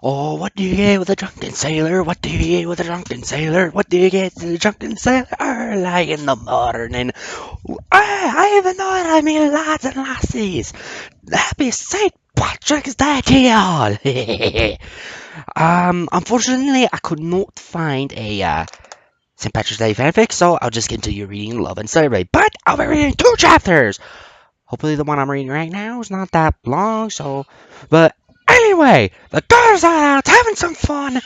Oh, what do you get with a drunken sailor? What do you get with a drunken sailor? What do you get with a drunken sailor? Early in the morning. I even know that I mean lads and lassies. Happy St. Patrick's Day to y'all. Unfortunately, I could not find a St. Patrick's Day fanfic, so I'll just continue reading Love and Celebrate. But I'll be reading 2 chapters. Hopefully, the one I'm reading right now is not that long. But anyway, the girls are out having some fun.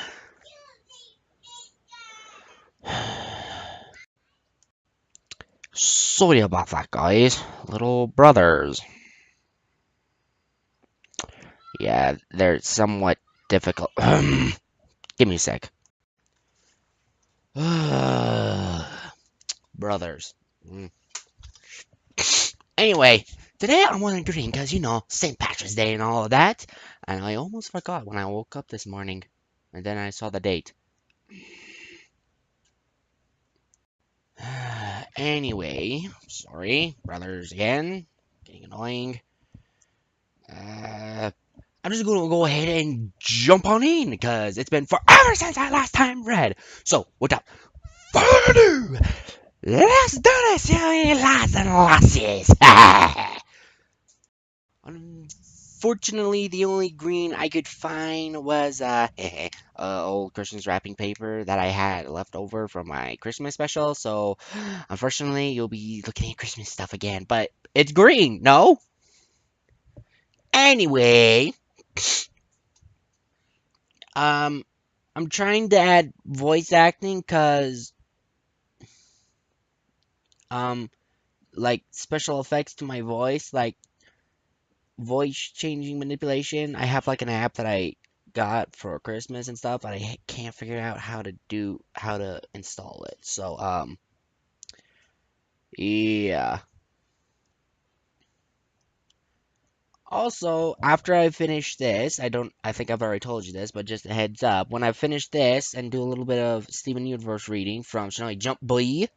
Sorry about that, guys. Little brothers. Yeah, they're somewhat difficult. Give me a sec. Brothers. Mm. Anyway, today I wanted to drink because, St. Patrick's Day and all of that. And I almost forgot when I woke up this morning. And then I saw the date. Anyway, sorry, brothers again. Getting annoying. I'm just gonna go ahead and jump on in because it's been forever since I last time read. So, without further ado, let's do this, you lads and lassies. Unfortunately, the only green I could find was old Christmas wrapping paper that I had left over from my Christmas special. So, unfortunately, you'll be looking at Christmas stuff again. But it's green, no? Anyway, um, I'm trying to add voice acting because um, like special effects to my voice, like voice changing manipulation. I have like an app that I got for Christmas and stuff, but I can't figure out how to install it. So yeah. Also, after I finish this, I think I've already told you this, but just a heads up, when I finish this and do a little bit of Steven Universe reading from Snowy Jump Boy,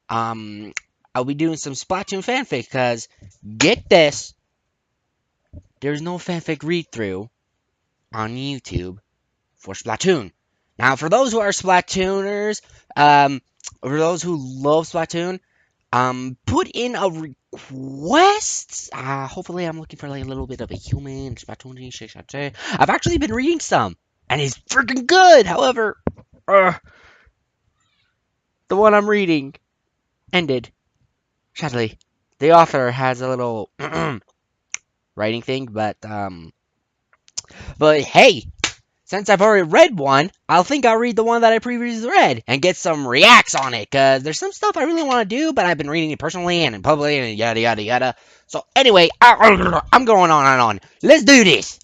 um, I'll be doing some Splatoon fanfic, because get this, there's no fanfic read through on YouTube for Splatoon. Now, for those who are Splatooners, for those who love Splatoon, put in a request. Hopefully, I'm looking for like a little bit of a human Splatoon 6. I've actually been reading some, and it's freaking good. However, uh, the one I'm reading ended. Sadly, the author has a little writing thing, but hey, since I've already read one, I'll read the one that I previously read and get some reacts on it, because there's some stuff I really want to do, but I've been reading it personally and in public and yada yada yada. So anyway, I'm going on and on. Let's do this.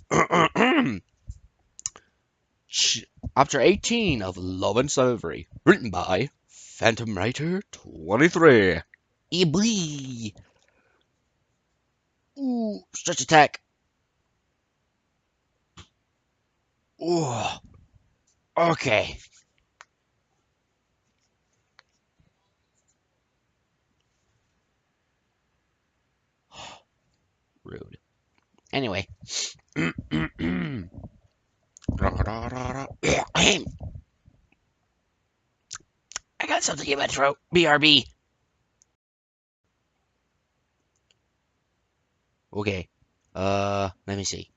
Chapter 18 of Love and Slavery, written by Phantom Writer 23. Eblee. Ooh, stretch attack. Ooh, okay. Rude. Anyway. I got something in my throat. BRB. Okay. Let me see.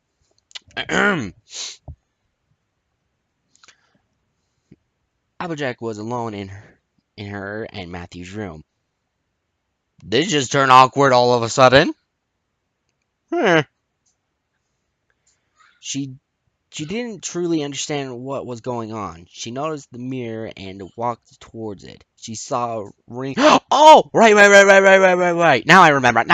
Applejack was alone in her and Matthew's room. Did it just turn awkward all of a sudden? Huh. She she didn't truly understand what was going on. She noticed the mirror and walked towards it. She saw a ring. Oh, right. Now I remember.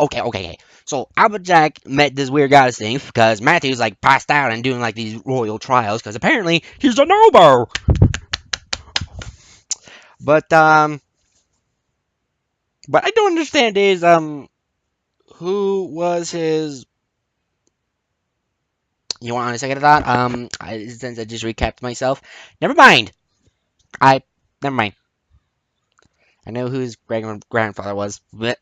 Okay. So Applejack met this weird goddess thing because Matthew's like passed out and doing like these royal trials because apparently he's a noble. But but I don't understand is who was his. You want a second thought? Since I just recapped myself, never mind. I never mind. I know who his grandfather was, but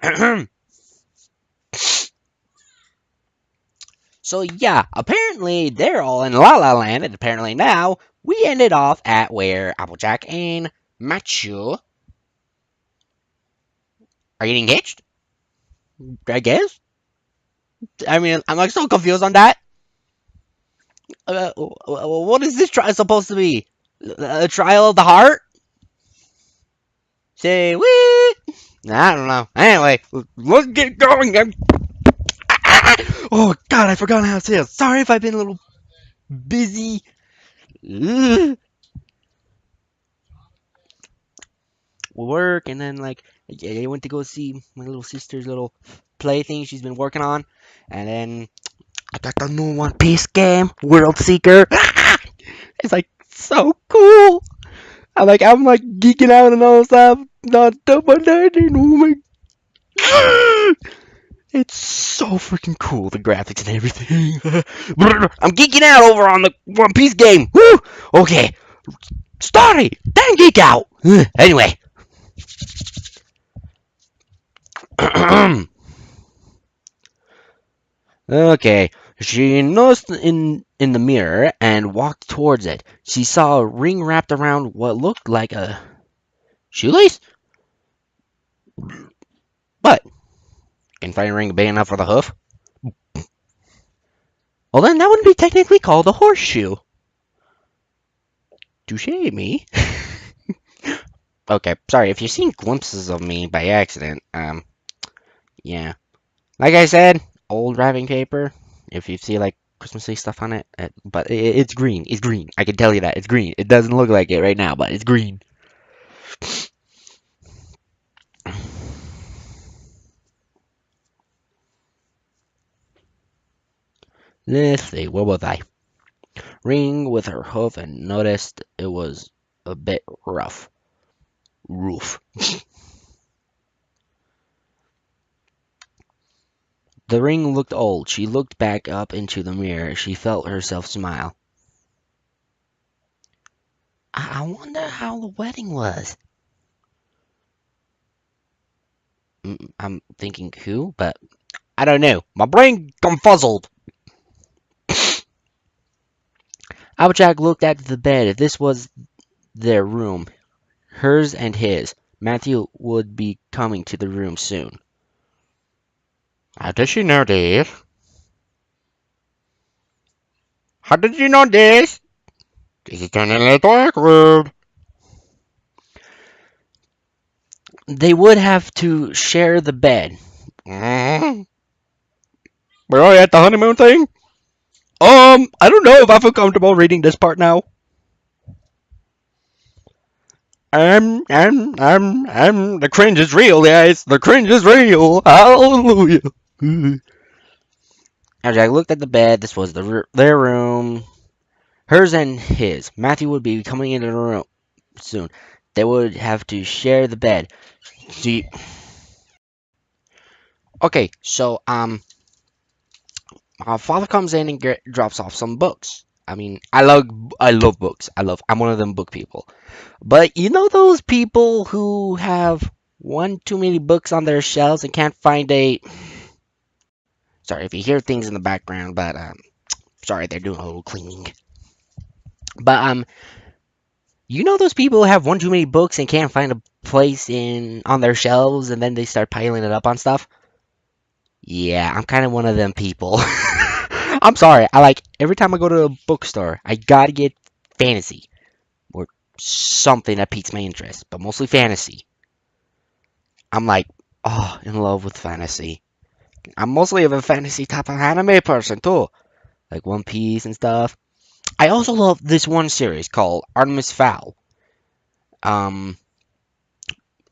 So yeah, apparently they're all in La La Land, and apparently now we ended off at where Applejack and Matthew are getting hitched. I guess. I mean, I'm like so confused on that. What is this trial supposed to be? A trial of the heart? Say what? I don't know. Anyway, let's get going. Oh God, I forgot how to say it. Sorry if I've been a little busy. Ugh. Work and then like I went to go see my little sister's little play thing she's been working on, and then I got the new One Piece game, World Seeker. It's like so cool. I'm like geeking out and all stuff. Not double oh my. It's so freaking cool, the graphics and everything. I'm geeking out over on the One Piece game. Woo! Okay, sorry, then geek out. Anyway. Okay, she noticed in the mirror and walked towards it. She saw a ring wrapped around what looked like a shoelace. But can find a ring big enough for the hoof? Well, then that wouldn't be technically called a horseshoe. Touche me. Okay, sorry if you're seeing glimpses of me by accident. Yeah. Like I said, old wrapping paper. If you see like Christmassy stuff on it, but it's green. It's green. I can tell you that it's green. It doesn't look like it right now, but it's green. Let's see, where was I? Ring with her hoof and noticed it was a bit rough. Roof. The ring looked old. She looked back up into the mirror. She felt herself smile. I wonder how the wedding was. I'm thinking who, but I don't know. My brain confuzzled. Applejack looked at the bed. This was their room, hers and his. Matthew would be coming to the room soon. How does she know this? How did you know this? This is turning a little awkward. They would have to share the bed. We're already at the honeymoon thing? I don't know if I feel comfortable reading this part now. The cringe is real, guys. The cringe is real. Hallelujah. Jack looked at the bed. This was their room, hers and his. Matthew would be coming into the room soon. They would have to share the bed. See, okay, so my father comes in and drops off some books. I mean, I love books. I'm one of them book people. But you know those people who have one too many books on their shelves and can't find a. Sorry if you hear things in the background, but sorry, they're doing a little cleaning. But you know those people who have one too many books and can't find a place in on their shelves, and then they start piling it up on stuff. Yeah, I'm kind of one of them people. I'm sorry. I like every time I go to a bookstore, I gotta get fantasy or something that piques my interest, but mostly fantasy. I'm like, oh, in love with fantasy. I'm mostly of a fantasy type of anime person too, like One Piece and stuff. I also love this one series called Artemis Fowl. Um,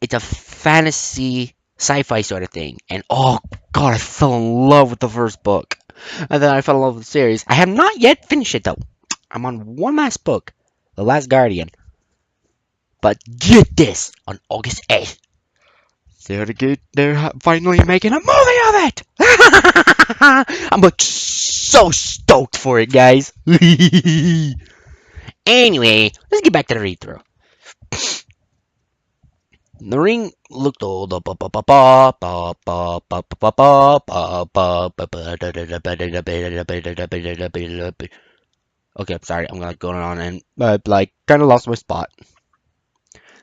it's a fantasy sci-fi sort of thing, and oh god, I fell in love with the first book, and then I fell in love with the series. I have not yet finished it though. I'm on one last book, The Last Guardian. But get this, on August 8th, they're finally making a movie of it. I'm like so stoked for it, guys. Anyway, let's get back to the read through. The ring looked old. Okay, I'm sorry. I'm like going on and like kind of lost my spot.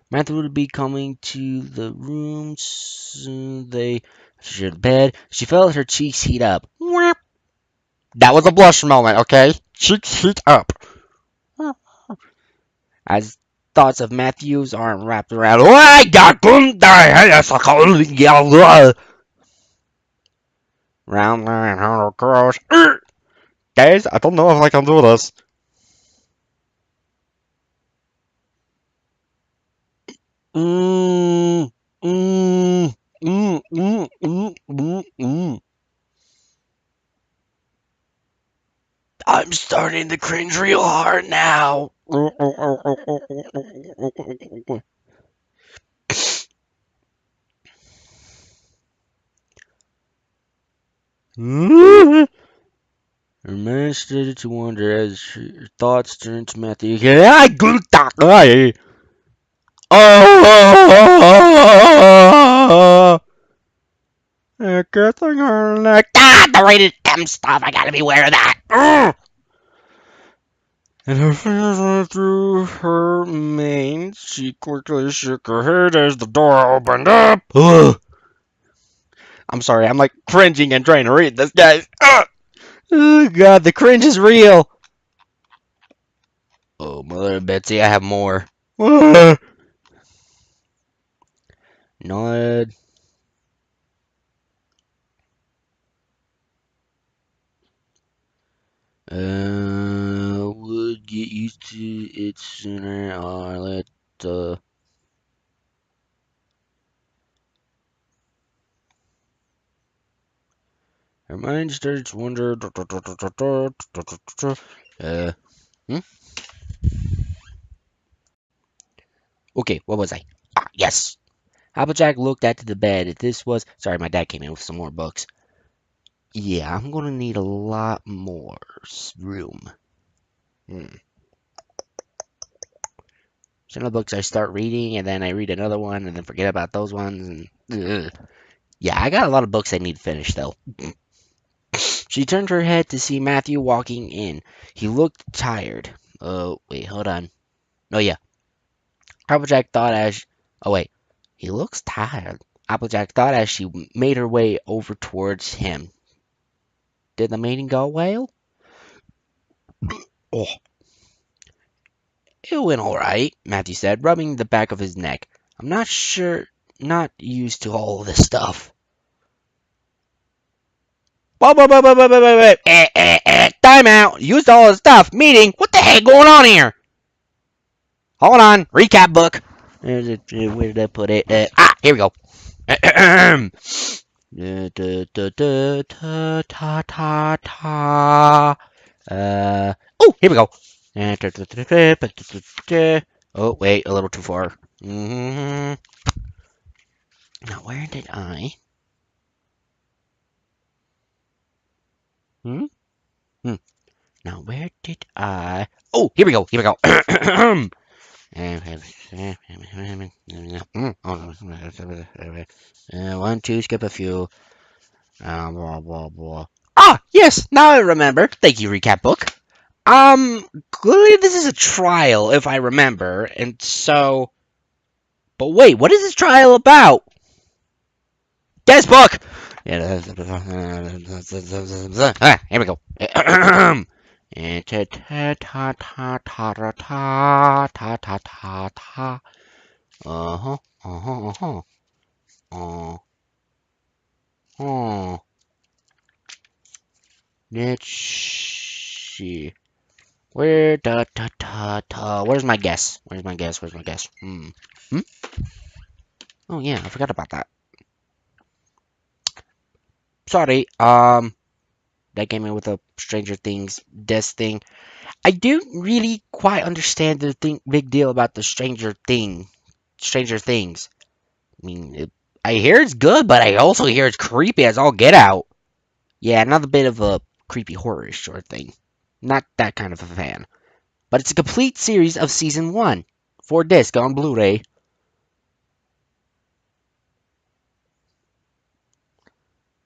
Matthew would be coming to the room soon. They shared the bed. She felt her cheeks heat up. That was a blush moment, okay? Cheeks heat up. As thoughts of Matthew's arm wrapped around. Round line, hollow cross. Guys, I don't know if I can do this. Mm, mm, mm, mm, mm, mm, mm. I'm starting to cringe real hard now. Her mind started to wander as her thoughts turned to Matthew. Oh! Good thing the rated M stuff. I gotta be aware of that. And her fingers went through her mane. She quickly shook her head as the door opened up. I'm sorry, I'm like cringing and trying to read this, guys. Oh, God, the cringe is real. Oh, Mother Betsy, I have more. Nod. Would get used to it sooner or let her mind started to wonder. Hmm? Okay, what was I? Ah, yes. Applejack looked at the bed. This was. Sorry, my dad came in with some more books. Yeah, I'm gonna need a lot more room. Some of the books I start reading and then I read another one and then forget about those ones. And yeah, I got a lot of books I need to finish though. She turned her head to see Matthew walking in. He looked tired. Oh, wait, hold on. Oh, yeah. Applejack thought as. Oh, wait. He looks tired. Applejack thought as she made her way over towards him. Did the meeting go well? Oh, it went all right, Matthew said, rubbing the back of his neck. I'm not sure, not used to all of this stuff. Wait. Time out. Used all the stuff. Meeting. What the heck going on here? Hold on. Recap book. Where did I put it? Here we go. Oh, here we go. Oh, wait, a little too far. Now, where did I? Hmm? Now, where did I? Oh, here we go. Here we go. One, two, skip a few. Blah, blah, blah. Ah, yes, now I remember. Thank you, recap book. Clearly this is a trial, if I remember, and so. But wait, what is this trial about? Guess book. Yeah, here we go. Ta ta ta ta ta ta ta ta ta ta. Uh-huh. Uh-huh. Uh-huh. Uh-huh. Let's see. Where da ta ta ta? Where's my guess? Where's my guess? Where's my guess? Hmm. Oh yeah, I forgot about that. Sorry. That came in with a Stranger Things death thing. I don't really quite understand the big deal about the Stranger Things. I mean, I hear it's good, but I also hear it's creepy as all get out. Yeah, another bit of a creepy horror sort of thing. Not that kind of a fan. But it's a complete series of season 1. 4 disc on Blu-ray.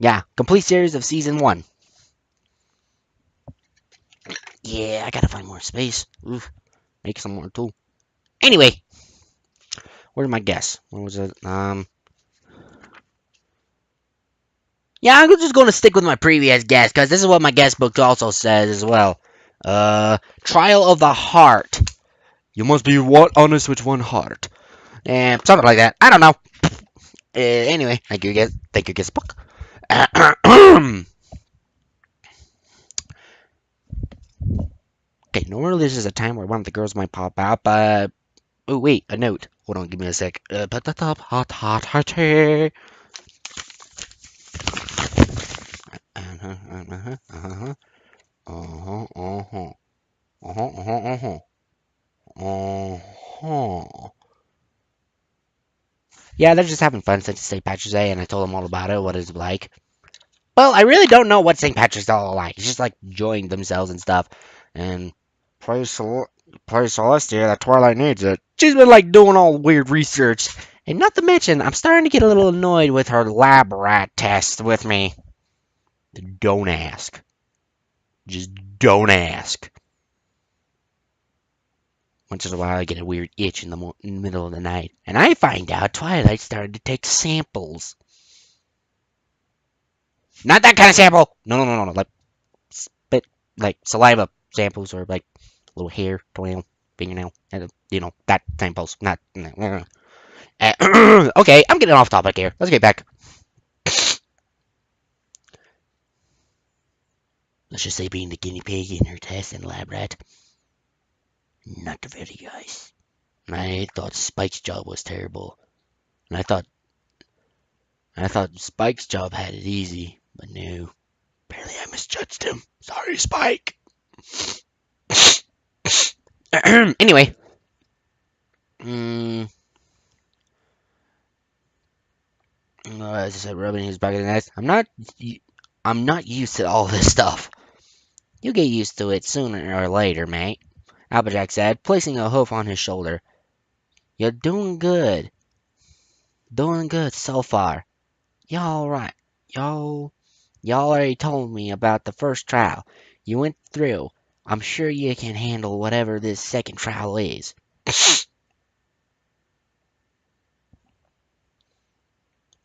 Yeah, complete series of season 1. Yeah, I gotta find more space. Oof, make some more too. Anyway, where's my guess? What was it? Yeah, I'm just gonna stick with my previous guess because this is what my guest book also says as well. Trial of the Heart. You must be honest with one heart. And something like that. I don't know. Anyway, thank you, guest book. Okay, normally this is a time where one of the girls might pop out, but oh wait, a note. Hold on, give me a sec. Put the top hot hot hot. Uh-huh, uh-huh, uh-huh, uh-huh, uh-huh, uh-huh, uh-huh, uh-huh. Yeah, they're just having fun since it's St. Patrick's Day, and I told them all about it, what it's like. Well, I really don't know what St. Patrick's Day is all like. It's just like enjoying themselves and stuff. And praise, praise Celestia that Twilight needs it. She's been like doing all weird research. And not to mention, I'm starting to get a little annoyed with her lab rat test with me. Don't ask. Just don't ask. Once in a while, I get a weird itch in in the middle of the night. And I find out Twilight started to take samples. Not that kind of sample! No. Like, spit, like, saliva samples or, like, little hair, toenail, fingernail, that samples. Not. Okay, I'm getting off topic here. Let's get back. Let's just say being the guinea pig in her test and lab rat. Not very nice. I thought Spike's job was terrible. And I thought Spike's job had it easy. But no. Apparently I misjudged him. Sorry, Spike. Anyway. As I said, rubbing his back of the neck. I'm not used to all this stuff. You'll get used to it sooner or later, mate. Applejack said, placing a hoof on his shoulder. You're doing good. Doing good so far. Y'all right. Y'all already told me about the first trial. You went through. I'm sure you can handle whatever this second trial is.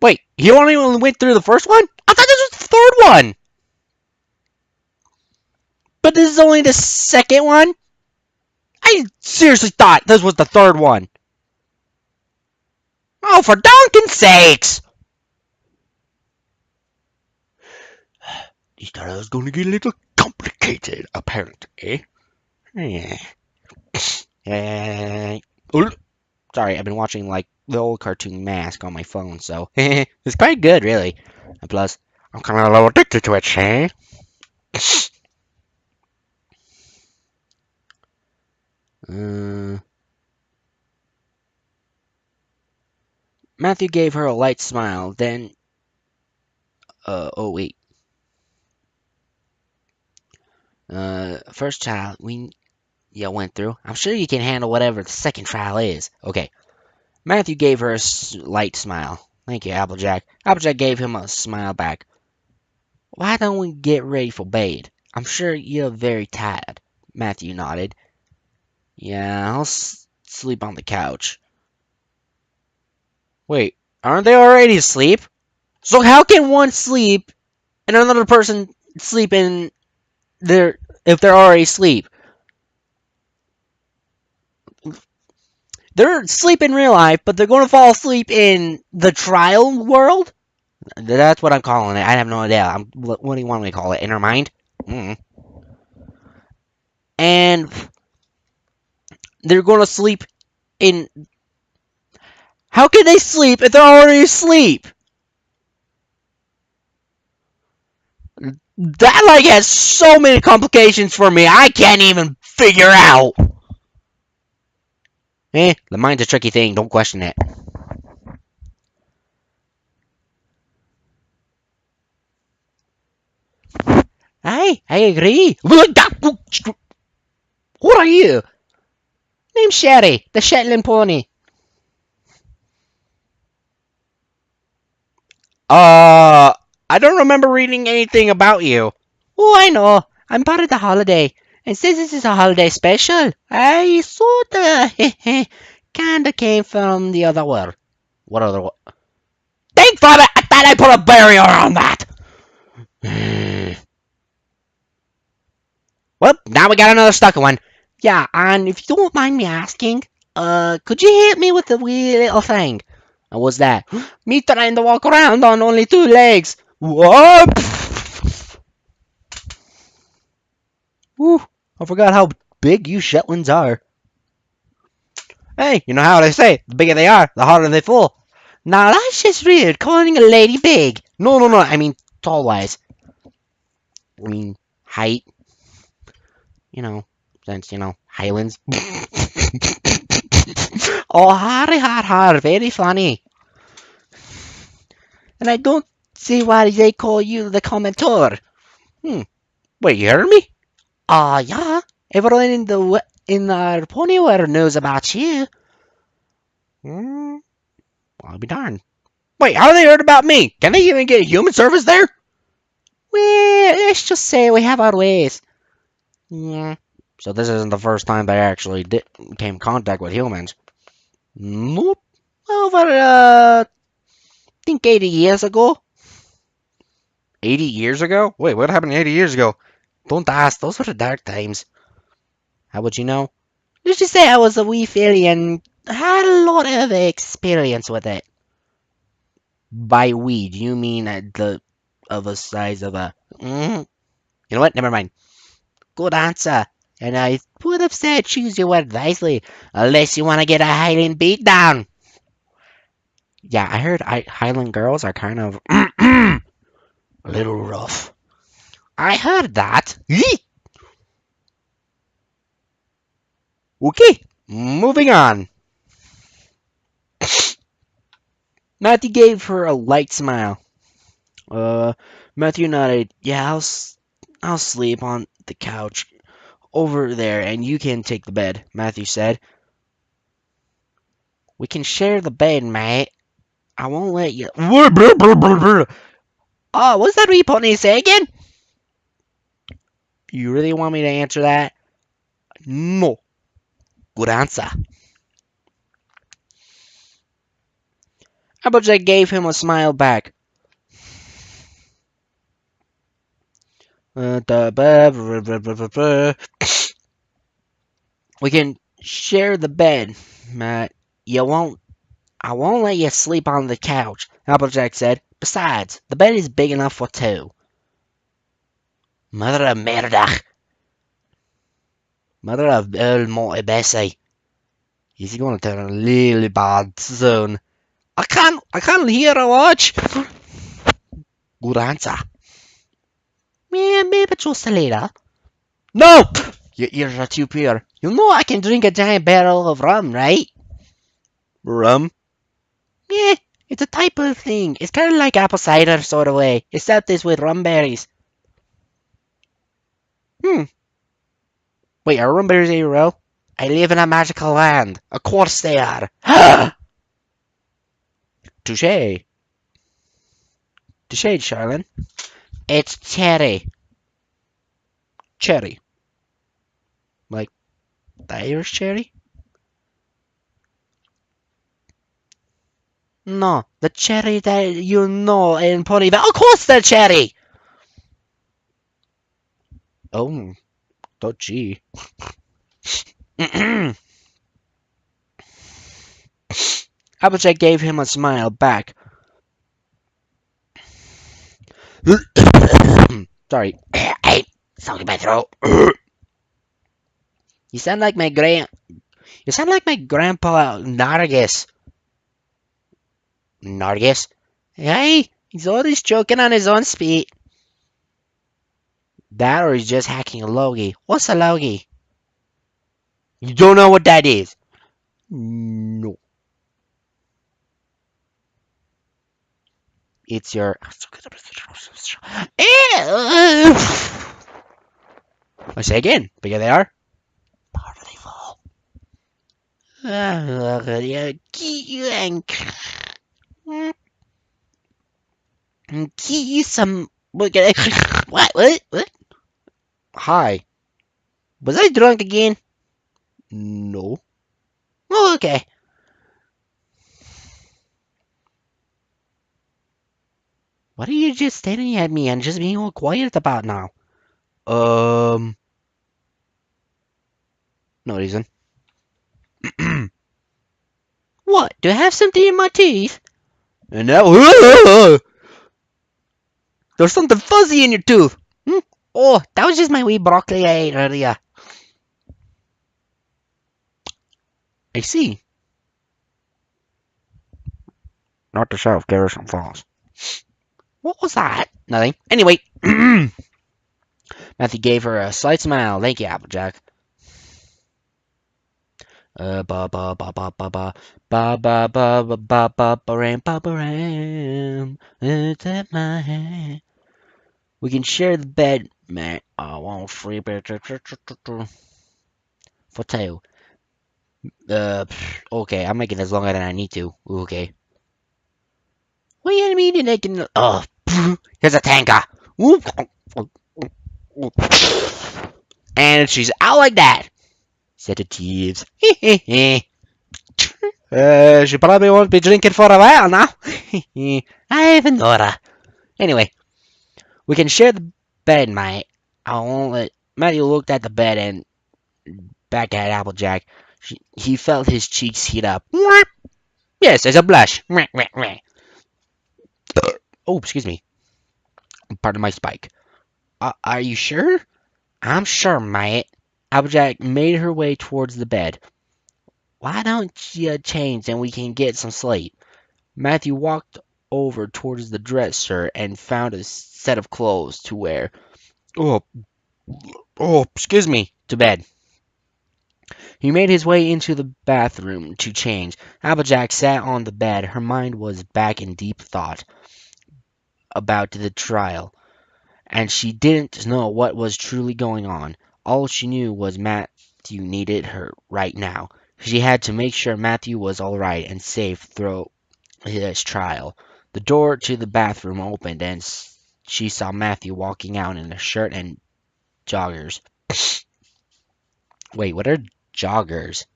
Wait, you only went through the first one? I thought this was the third one! But this is only the second one? I seriously thought this was the third one. Oh, for donkin's sakes! These trials going to get a little complicated, apparently. Yeah. Oh, sorry, I've been watching like the old cartoon Mask on my phone, so it's quite good, really. And plus, I'm kind of a little addicted to it, eh? Matthew gave her a light smile, then, oh wait. First trial you went through. I'm sure you can handle whatever the second trial is. Okay. Matthew gave her a light smile. Thank you, Applejack. Applejack gave him a smile back. Why don't we get ready for bed? I'm sure you're very tired. Matthew nodded. Yeah, I'll sleep on the couch. Wait, aren't they already asleep? So how can one sleep and another person sleep in if they're already asleep? They're asleep in real life, but they're going to fall asleep in the trial world? That's what I'm calling it. I have no idea. What do you want me to call it? Inner mind? And they're going to sleep in... How can they sleep if they're already asleep? That, like, has so many complications for me, I can't even figure out. The mind's a tricky thing. Don't question it. I agree. What are you? Name's Sherry, the Shetland pony. Uh, I don't remember reading anything about you. Oh, I know. I'm part of the holiday. And since this is a holiday special, I sorta kinda came from the other world. What other world? Thank Father! I thought I put a barrier on that! Well, now we got another stuck one. Yeah, and if you don't mind me asking, could you hit me with the wee little thing? And what's that? Me trying to walk around on only 2 legs. What? Whew, I forgot how big you Shetlands are. Hey, you know how they say, the bigger they are, the harder they fall. Now that's just weird, calling a lady big. No, no, no, I mean tall-wise. I mean height. You know, since, Highlands. Oh, Harry, har, very funny. And I don't see why they call you the commentor. Hmm, wait, you heard me? Yeah. Everyone in our Ponywear knows about you. Hmm, I'll be darned. Wait, how they heard about me? Can they even get human service there? Well, let's just say we have our ways. Yeah. So this isn't the first time they actually came in contact with humans. Nope. Over, I think 80 years ago. 80 years ago? Wait, what happened 80 years ago? Don't ask, those were the dark times. How would you know? Let's just say I was a wee filly and had a lot of experience with it. By we, do you mean of a size of a... You know what? Never mind. Good answer. And I would have said choose your word wisely, unless you want to get a Highland beatdown. Yeah, I heard Highland girls are kind of a little rough. I heard that. Okay, moving on. Matthew gave her a light smile. Matthew nodded. Yeah, I'll sleep on the couch over there, and you can take the bed, Matthew said. We can share the bed, mate. I won't let you. Oh, what's that wee pony say again? You really want me to answer that? No. Good answer. Applejack gave him a smile back. We can share the bed, Matt. I won't let you sleep on the couch, Applejack said. Besides, the bed is big enough for 2. Mother of Murdoch. Mother of Almighty Bessie. Is he going to turn really bad soon? I can't hear a watch. Good answer. Yeah, maybe just a little. No! Your ears are too pure. You know I can drink a giant barrel of rum, right? Rum? Yeah, it's a type of thing. It's kind of like apple cider sort of way, except it's with rum berries. Wait, are rum berries real? I live in a magical land. Of course they are. Touche. Touche, Charlene. It's cherry. Cherry. Like the Irish cherry? No, the cherry that you know in Ponyville. Of course the cherry! Oh, dodgy. Applejack gave him a smile back. Sorry. Hey, something in my throat. You sound like my grandpa Nargis. Nargis? Hey, he's always choking on his own spit. That or he's just hacking a logie. What's a logie? You don't know what that is? No. It's your... I say again, bigger they are, harder they fall. Key some. What? Hi. Was I drunk again? No. Oh, okay. What are you just staring at me and just being all quiet about now? Um, no reason. What? Do I have something in my teeth? And now, there's something fuzzy in your tooth. Hmm? Oh, that was just my wee broccoli I ate earlier. I see. Not the South Garrison Falls. What was that? Nothing. Anyway, Matthew gave her a slight smile. Thank you, Applejack. Ba ba ba ba ba ba ba ba ba ba ba ba ba ram. It's at my hand. We can share the bed, man. I want free bed for two. Okay, I'm making this longer than I need to. Okay. What do you mean you're making? Oh, here's a tanker. And she's out like that. Sedatives. She probably won't be drinking for a while now. I haven't thought of. Anyway, we can share the bed, mate. I won't let. Matthew looked at the bed and back at Applejack. He felt his cheeks heat up. Yes, there's a blush. Oh, excuse me. Pardon my spike. Are you sure? I'm sure, mate. Applejack made her way towards the bed. Why don't you change and we can get some sleep? Matthew walked over towards the dresser and found a set of clothes to wear. Oh, excuse me, to bed. He made his way into the bathroom to change. Applejack sat on the bed. Her mind was back in deep thought about the trial, and she didn't know what was truly going on. All she knew was Matthew needed her right now. She had to make sure Matthew was all right and safe through his trial. The door to the bathroom opened, and she saw Matthew walking out in a shirt and joggers. Wait, what are joggers?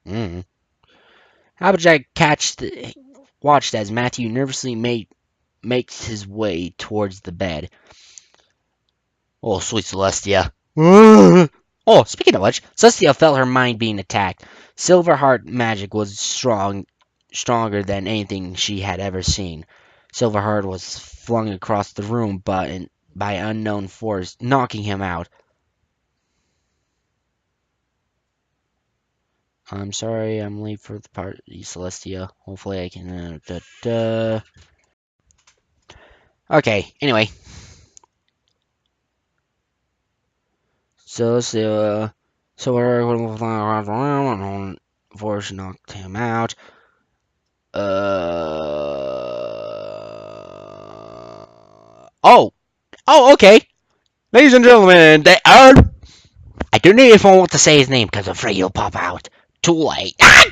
Mm. Applejack watched as Matthew nervously makes his way towards the bed. Oh, sweet Celestia. Oh, speaking of which, Celestia felt her mind being attacked. Silverheart magic was stronger than anything she had ever seen. Silverheart was flung across the room by unknown force, knocking him out. I'm sorry, I'm late for the party, Celestia. Hopefully I can... Okay, anyway. So her force knocked him out. Okay. Ladies and gentlemen, they are... I don't know if I want to say his name because I'm afraid he'll pop out. Too late. Ah!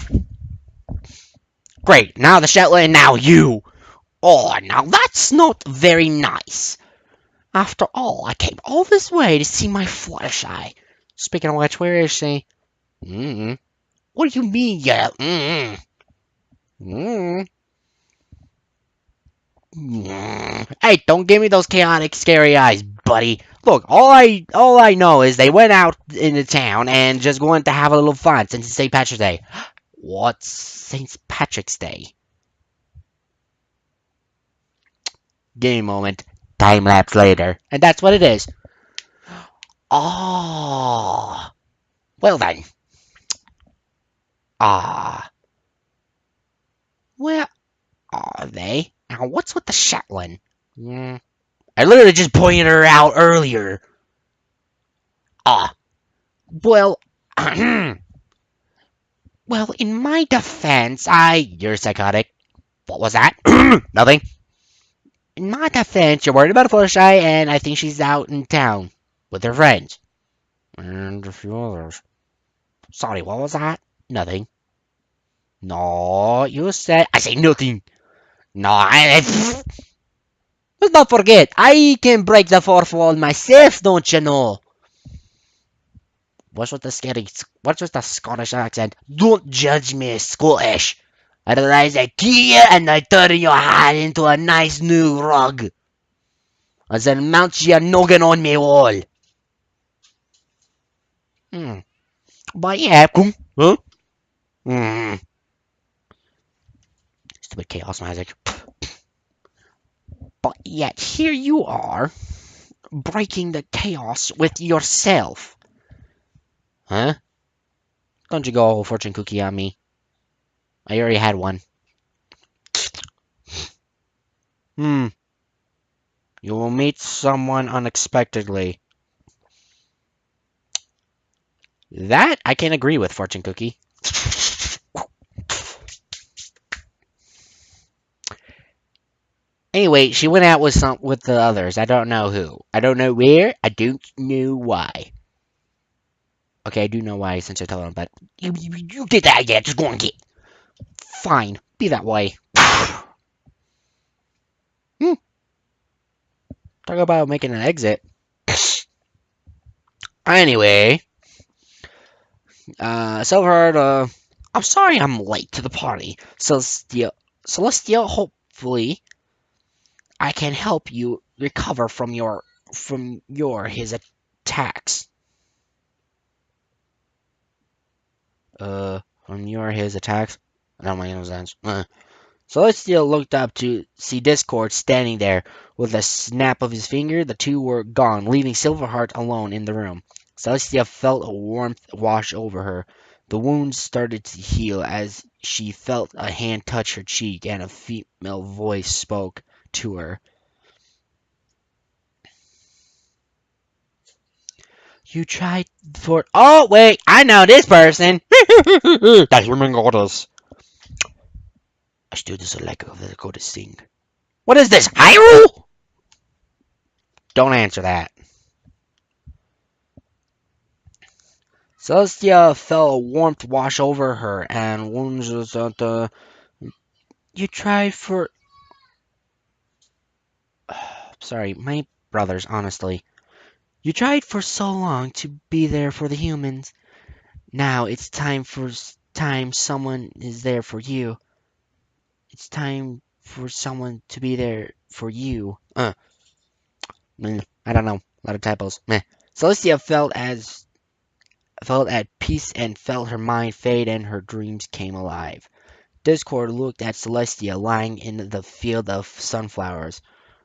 Great, now the Shetland, now you. Oh, now that's not very nice. After all, I came all this way to see my Fluttershy. Speaking of which, where is she? Mm-mm. What do you mean, yeah? Mm-mm. Mm-mm. Hey, don't give me those chaotic, scary eyes, buddy. Look, all I know is they went out into town and just wanted to have a little fun since it's St. Patrick's Day. What's St. Patrick's Day? Game moment. Time lapse later. And that's what it is. Oh. Well then. Ah. Where are they? Now, what's with the Shetland? Mm. I literally just pointed her out earlier. Ah. Well. Well, in my defense, You're psychotic. What was that? Nothing. In my defense, you're worried about Fluttershy, and I think she's out in town with her friends. And a few others. Sorry, what was that? Nothing. No, you said... I say nothing. No, let's not forget, I can break the fourth wall myself, don't you know? What's with the Scottish accent? Don't judge me, Scottish. Otherwise I kill you and I turn your head into a nice new rug. And then mount your noggin on me wall. Hmm. But yeah, huh? Hmm. Stupid chaos magic. But yet here you are, breaking the chaos with yourself. Huh? Don't you go fortune cookie on me. I already had one. Hmm. You will meet someone unexpectedly. That I can agree with, fortune cookie. Anyway, she went out with the others. I don't know who. I don't know where. I don't know why. Okay, I do know why since I told him, but you did that again. Just go and get. Fine, be that way. Hmm. Talk about making an exit. Anyway, Silverheart, I'm sorry I'm late to the party. Celestia, hopefully I can help you recover his attacks. His attacks? I don't make no sense. Celestial looked up to see Discord standing there. With a snap of his finger, the two were gone, leaving Silverheart alone in the room. Celestia felt a warmth wash over her. The wounds started to heal as she felt a hand touch her cheek and a female voice spoke to her. You tried for. Oh, wait, I know this person! That's Ermengardas. I stood as a lack of the go to sing. What is this, Hyrule? Don't answer that. Celestia felt a warmth wash over her, and wounds at the. You tried for. Sorry, my brothers, honestly. You tried for so long to be there for the humans. Now it's time someone is there for you. It's time for someone to be there for you. I don't know. A lot of typos. Meh. Celestia felt at peace and felt her mind fade and her dreams came alive. Discord looked at Celestia lying in the field of sunflowers.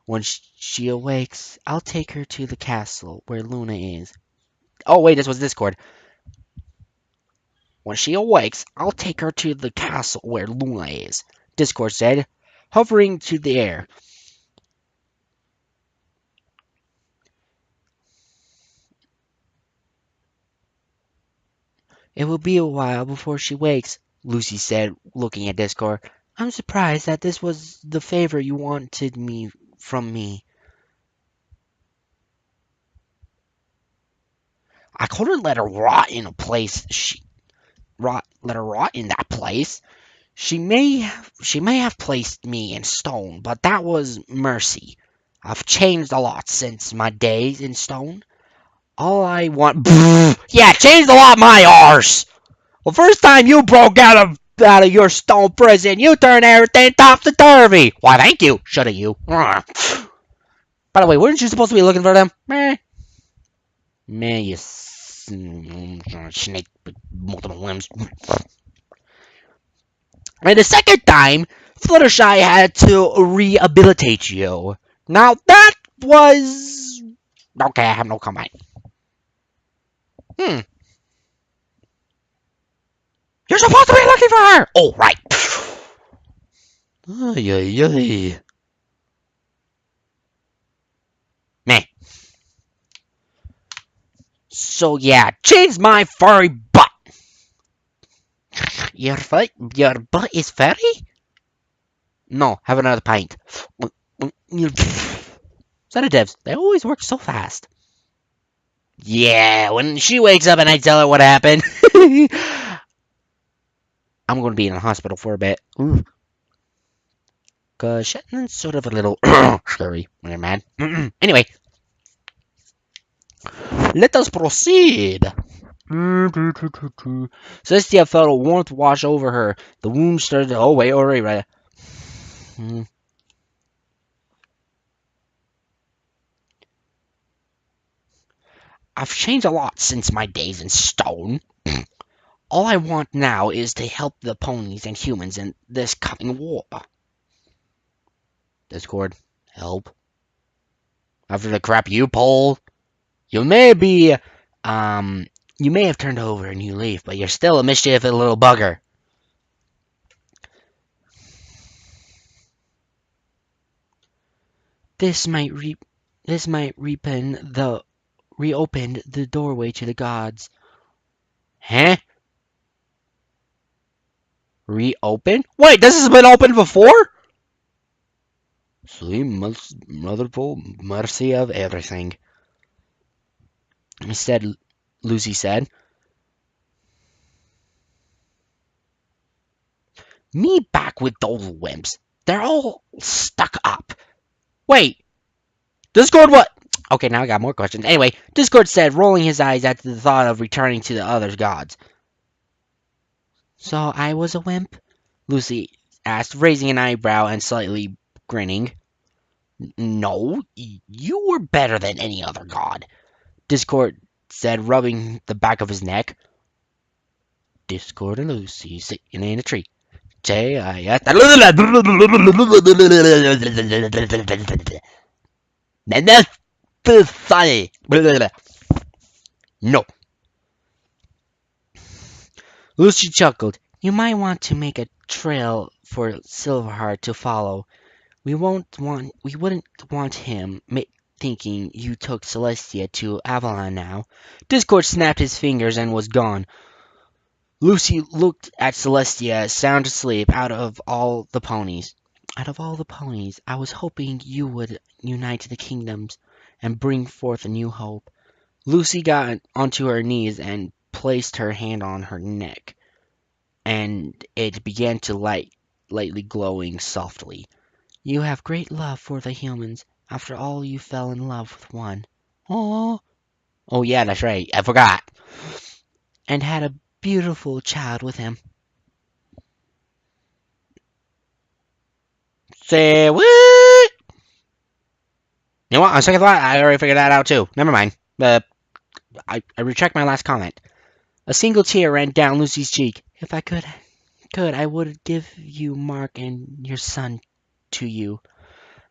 When she awakes, I'll take her to the castle where Luna is. Oh wait, this was Discord. When she awakes, I'll take her to the castle where Luna is, Discord said, hovering to the air. It will be a while before she wakes, Lucy said, looking at Discord. I'm surprised that this was the favor you wanted me from me. I couldn't let her rot in a place let her rot in that place. She may have placed me in stone, but that was mercy. I've changed a lot since my days in stone. All I want, yeah, changed a lot my arse. The first time you broke out of your stone prison, you turned everything topsy turvy. Why, thank you. Should have you. By the way, weren't you supposed to be looking for them? Meh. Meh, you snake with multiple limbs. And the second time, Fluttershy had to rehabilitate you. Now that was okay. I have no comment. Hmm. You're supposed to be looking for her. Oh right. Ay ay ay. Meh. So yeah, change my furry butt. Your butt is furry? No, have another pint. Sedatives, they always work so fast. Yeah, when she wakes up and I tell her what happened, I'm gonna be in the hospital for a bit. Ooh. Because Shetland's sort of a little scary when they're mad. Anyway, let us proceed. Celestia felt a warmth wash over her. The wound started to... Oh, wait, alright, right. I've changed a lot since my days in stone. All I want now is to help the ponies and humans in this coming war. Discord, help. After the crap you pulled, you may be, you may have turned over a new leaf, but you're still a mischievous little bugger. This might reopen the doorway to the gods. Huh? Reopen? Wait, this has been open before? Sweet motherful mercy of everything. Instead, Lucy said, "Me back with those wimps. They're all stuck up." Wait, Discord what? Okay, now I got more questions. Anyway, Discord said, rolling his eyes at the thought of returning to the other gods. So I was a wimp? Lucy asked, raising an eyebrow and slightly grinning. No, you were better than any other god, Discord said, rubbing the back of his neck. Discord and Lucy sitting in a tree. J-I-S. No. Lucy chuckled. You might want to make a trail for Silverheart to follow. We wouldn't want him thinking you took Celestia to Avalon now. Discord snapped his fingers and was gone. Lucy looked at Celestia, sound asleep, out of all the ponies. Out of all the ponies, I was hoping you would unite the kingdoms and bring forth a new hope. Lucy got onto her knees and placed her hand on her neck, and it began to lightly glowing softly. You have great love for the humans. After all, you fell in love with one. Oh, oh yeah, that's right. I forgot. And had a beautiful child with him. Say what? You know what? On second thought, I already figured that out too. Never mind. I retract my last comment. A single tear ran down Lucy's cheek. If I could, I would give you Mark and your son to you.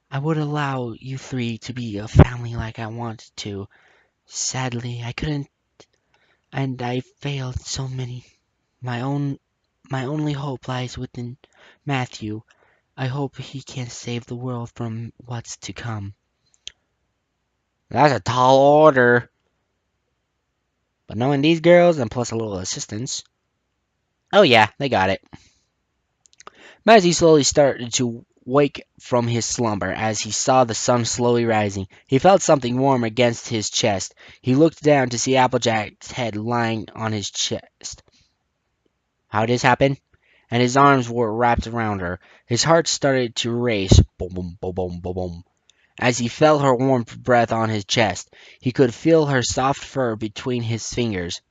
I would allow you three to be a family like I wanted to. Sadly, I couldn't, and I failed so many. My only hope lies within Matthew. I hope he can save the world from what's to come. That's a tall order. But knowing these girls, and plus a little assistance. Oh yeah, they got it. Matthew slowly started to wake from his slumber as he saw the sun slowly rising. He felt something warm against his chest. He looked down to see Applejack's head lying on his chest. How did this happen? And his arms were wrapped around her. His heart started to race. Boom, boom, boom, boom, boom, boom. As he felt her warm breath on his chest, he could feel her soft fur between his fingers.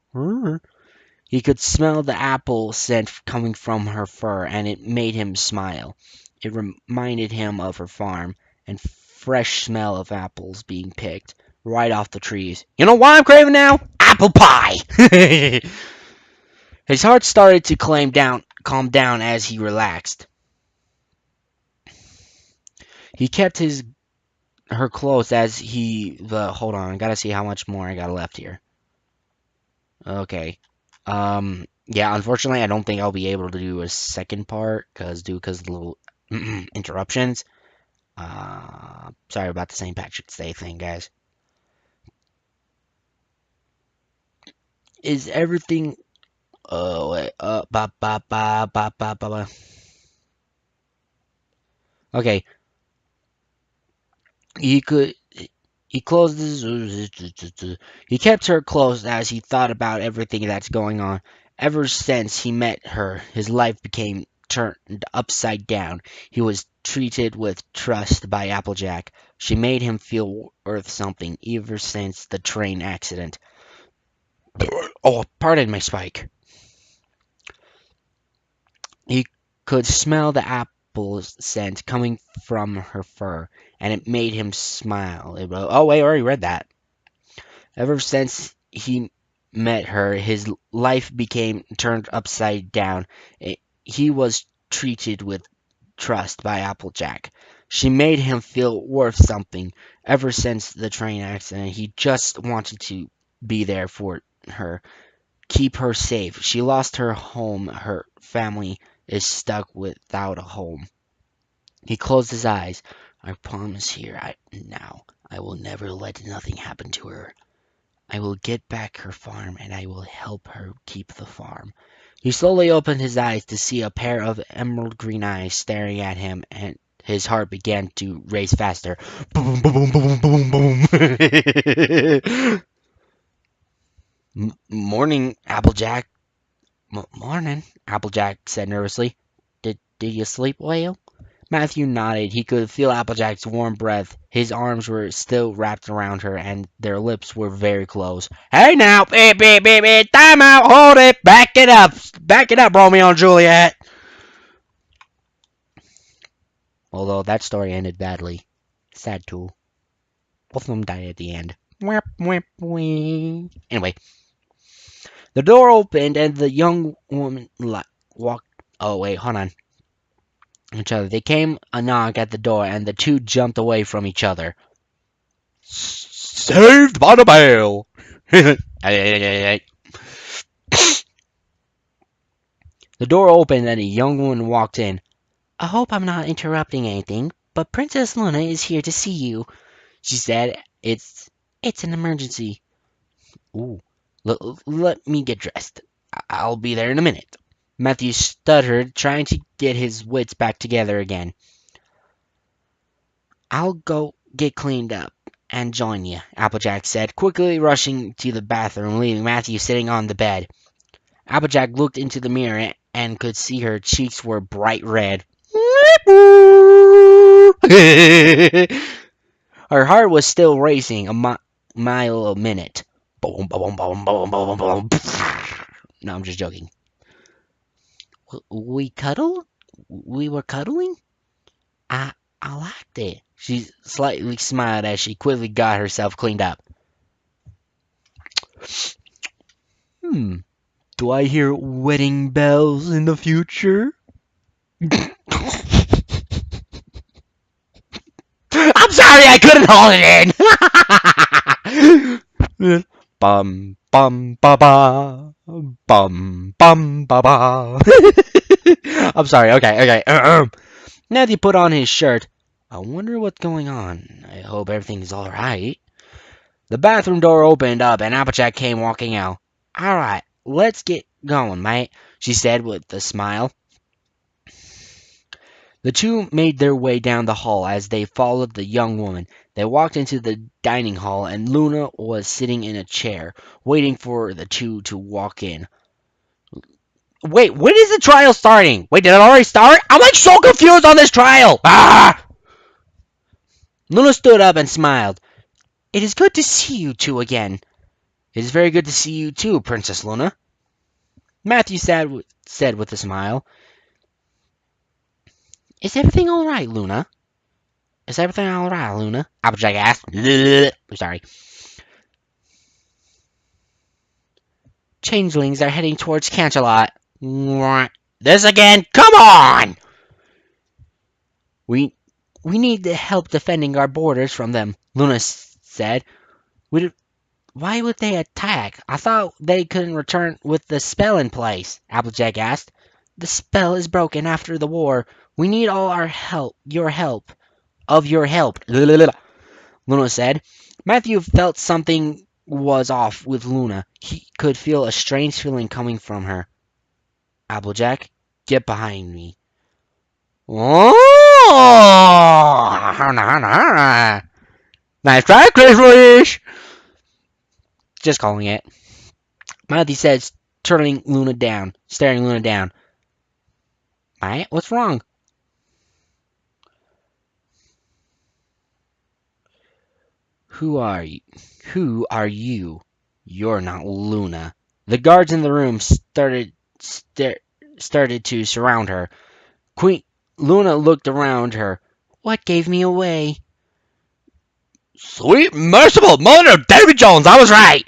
He could smell the apple scent coming from her fur, and it made him smile. It reminded him of her farm, and fresh smell of apples being picked right off the trees. You know what I'm craving now? Apple pie! His heart started to calm down as he relaxed. He kept her close as hold on, I gotta see how much more I got left here. Okay. Yeah, unfortunately, I don't think I'll be able to do a second part because of the little interruptions. Sorry about the St. Patrick's Day thing, guys. Is everything? Oh wait. Ba ba ba ba ba ba ba. Okay. He closed his. He kept her close as he thought about everything that's going on. Ever since he met her, his life became turned upside down. He was treated with trust by Applejack. She made him feel worth something ever since the train accident. Oh, pardon my Spike. He could smell the apple scent coming from her fur, and it made him smile. Oh, wait, I already read that. Ever since he met her, his life became turned upside down. He was treated with trust by Applejack. She made him feel worth something. Ever since the train accident, he just wanted to be there for her, keep her safe. She lost her home. Her family is stuck without a home. He closed his eyes. I promise here, now, I will never let nothing happen to her. I will get back her farm, and I will help her keep the farm. He slowly opened his eyes to see a pair of emerald green eyes staring at him, and his heart began to race faster. Boom, boom, boom, boom, boom, boom. Morning, Applejack. Morning, Applejack said nervously. Did you sleep well? Matthew nodded. He could feel Applejack's warm breath. His arms were still wrapped around her, and their lips were very close. Hey now! Beep, beep, beep, beep. Time out! Hold it! Back it up! Back it up, Romeo and Juliet! Although that story ended badly. Sad too. Both of them died at the end. Anyway, the door opened, and the young woman walked... Oh, wait, hold on. Each other. They came a knock at the door, and the two jumped away from each other. Saved by the bell. The door opened, and a young woman walked in. I hope I'm not interrupting anything, but Princess Luna is here to see you, she said. It's an emergency. Ooh, let me get dressed. I'll be there in a minute. Matthew stuttered, trying to get his wits back together again. I'll go get cleaned up and join you, Applejack said, quickly rushing to the bathroom, leaving Matthew sitting on the bed. Applejack looked into the mirror and could see her cheeks were bright red. Her heart was still racing a mile a minute. Boom, boom, boom, boom, boom, boom. No, I'm just joking. We cuddle? We were cuddling? I liked it. She slightly smiled as she quickly got herself cleaned up. Do I hear wedding bells in the future? I'm sorry, I couldn't hold it in. Bum bum ba ba. Bum bum ba ba. I'm sorry. Okay. Now he put on his shirt. I wonder what's going on. I hope everything's all right. The bathroom door opened up, and Applejack came walking out. All right, let's get going, mate, she said with a smile. The two made their way down the hall as they followed the young woman. They walked into the dining hall, and Luna was sitting in a chair, waiting for the two to walk in. Wait, when is the trial starting? Wait, did it already start? I'm like so confused on this trial! Ah! Luna stood up and smiled. It is good to see you two again. It is very good to see you too, Princess Luna. Matthew said with a smile. Is everything all right, Luna? Is everything all right, Luna? Applejack asked. I'm sorry. Changelings are heading towards Canterlot. This again? Come on! We need the help defending our borders from them, Luna said. Why would they attack? I thought they couldn't return with the spell in place, Applejack asked. The spell is broken after the war. We need all our help, your help. Luna said. Matthew felt something was off with Luna. He could feel a strange feeling coming from her. Applejack, get behind me. Oh! Nice try, Christmas! Just calling it. Matthew said, staring Luna down. Alright, what's wrong? Who are you? Who are you? You're not Luna. The guards in the room started to surround her. Queen Luna looked around her. What gave me away? Sweet merciful mother of David Jones, I was right.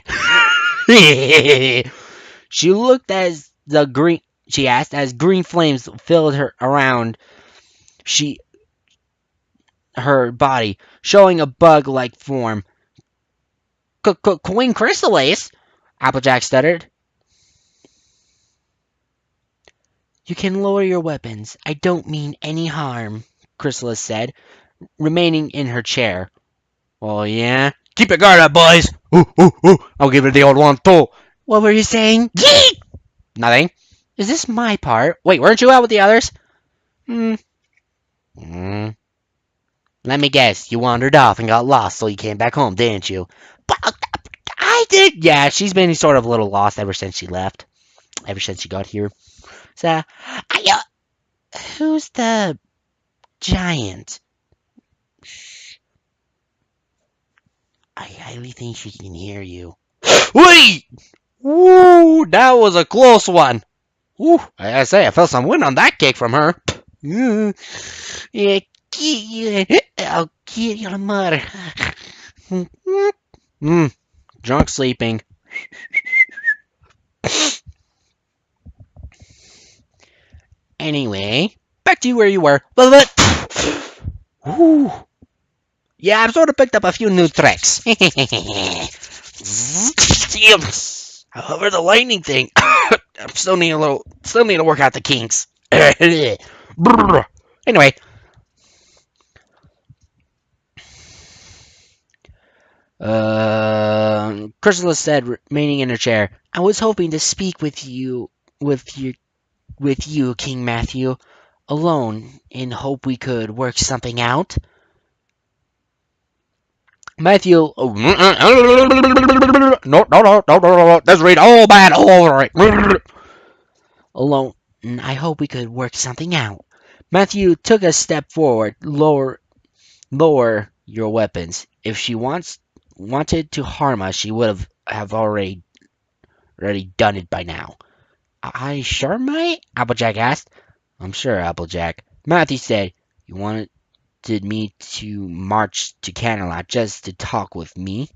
She looked as the green. She asked as green flames filled her around. Her body, showing a bug-like form. Queen Chrysalis? Applejack stuttered. You can lower your weapons. I don't mean any harm, Chrysalis said, remaining in her chair. Oh, yeah? Keep your guard up, boys! Ooh, ooh, ooh! I'll give it the old one, too! What were you saying? Yeet! Nothing. Is this my part? Wait, weren't you out with the others? Hmm. Let me guess, you wandered off and got lost, so you came back home, didn't you? But I did. Yeah, she's been sort of a little lost ever since she left. Ever since she got here. So, who's the giant? I highly think she can hear you. Wait! Woo! That was a close one. Woo! I say, I felt some wind on that kick from her. Yeah, I'll get your mother. Drunk sleeping. Anyway, back to you where you were. Woo. Yeah, I've sort of picked up a few new tricks. However, the lightning thing, I still need to work out the kinks. Anyway, Chrysalis said, remaining in her chair. I was hoping to speak with you, King Matthew, alone, in hope we could work something out. Matthew, no, let's read all bad all over it. Alone, I hope we could work something out. Matthew took a step forward. Lower your weapons. If she wanted to harm us, she would have already done it by now. I sure might? Applejack asked. I'm sure, Applejack. Matthew said, you wanted me to march to Camelot just to talk with me?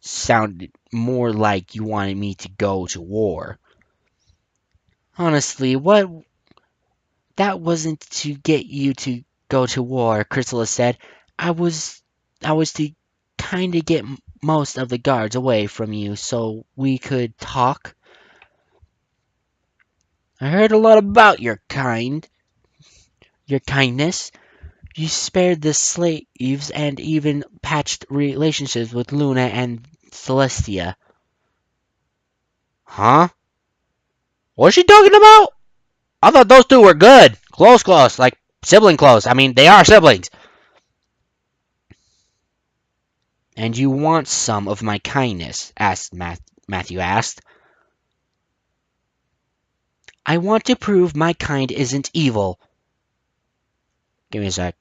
Sounded more like you wanted me to go to war. Honestly, that wasn't to get you to go to war, Chrysalis said. I was to kinda get most of the guards away from you so we could talk. I heard a lot about your kindness. You spared the slaves and even patched relationships with Luna and Celestia. Huh? What's she talking about? I thought those two were good. Close, like sibling close. I mean, they are siblings. And you want some of my kindness? Matthew asked. I want to prove my kind isn't evil. Give me a sec.